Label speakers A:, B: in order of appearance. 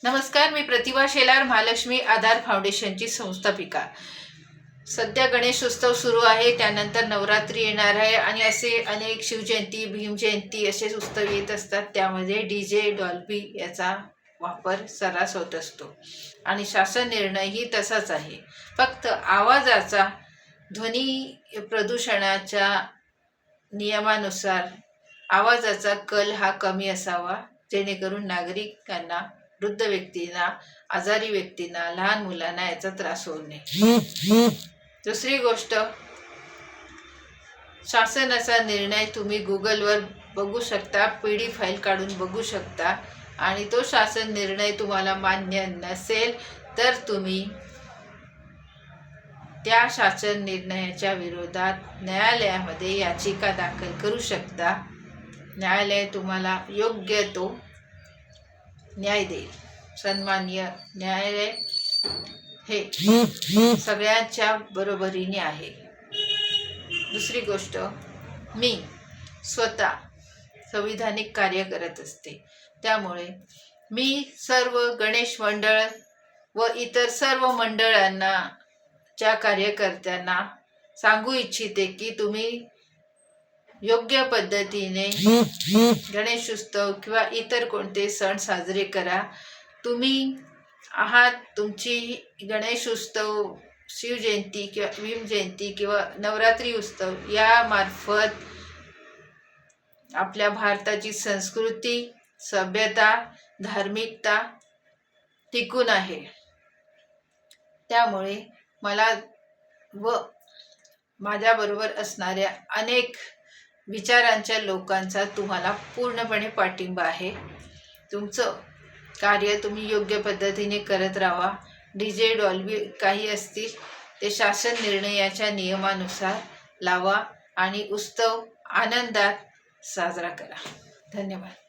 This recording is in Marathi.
A: नमस्कार, मी प्रतिभा शेलार, महालक्ष्मी आधार फाउंडेशनची संस्थापिका। सध्या गणेशोत्सव सुरू आहे, त्यानंतर नवरात्री येणार आहे आणि असे अनेक शिवजयंती, भीमजयंती असे उत्सव येत असतात। त्यामध्ये डीजे, डॉल्बी याचा वापर सर्रास होत असतो आणि शासन निर्णयही तसाच आहे। फक्त आवाजाचा ध्वनी प्रदूषणाच्या नियमानुसार आवाजाचा कल हा कमी असावा, जेणेकरून नागरिकांना, वृद्ध व्यक्तींना, आजारी व्यक्तींना, लहान मुलांना याचा त्रास होऊ नये। दुसरी गोष्ट, शासनाचा निर्णय तुम्ही गुगलवर बघू शकता, PD फाईल काढून बघू शकता आणि तो शासन निर्णय तुम्हाला मान्य नसेल तर तुम्ही त्या शासन निर्णयाच्या विरोधात न्यायालयामध्ये याचिका दाखल करू शकता। न्यायालय तुम्हाला योग्य तो न्याय देईल। सन्माननीय न्यायालय हे सगळ्यांच्या बरोबरीने आहे। दुसरी गोष्ट, मी स्वतः संविधानिक कार्य करत असते, त्यामुळे मी सर्व गणेश मंडळ व इतर सर्व मंडळांना, च्या कार्यकर्त्यांना सांगू इच्छिते की तुम्ही योग्य पद्धतीने गणेशोत्सव किंवा इतर कोणते सण साजरे करा। तुम्ही आहात तुमची गणेशोत्सव, शिवजयंती किंवा भीमजयंती किंवा नवरात्री उत्सव यामार्फत आपल्या भारताची संस्कृती, सभ्यता, धार्मिकता टिकून आहे। त्यामुळे मला व माझ्याबरोबर असणाऱ्या अनेक विचारांच्या लोकांचा तुम्हाला पूर्णपणे पाठिंबा आहे। तुमचं कार्य तुम्ही योग्य पद्धतीने करत राहा। डीजे, डॉल्बी काही असतील ते शासन निर्णयाच्या नियमानुसार लावा आणि उत्सव आनंदात साजरा करा। धन्यवाद।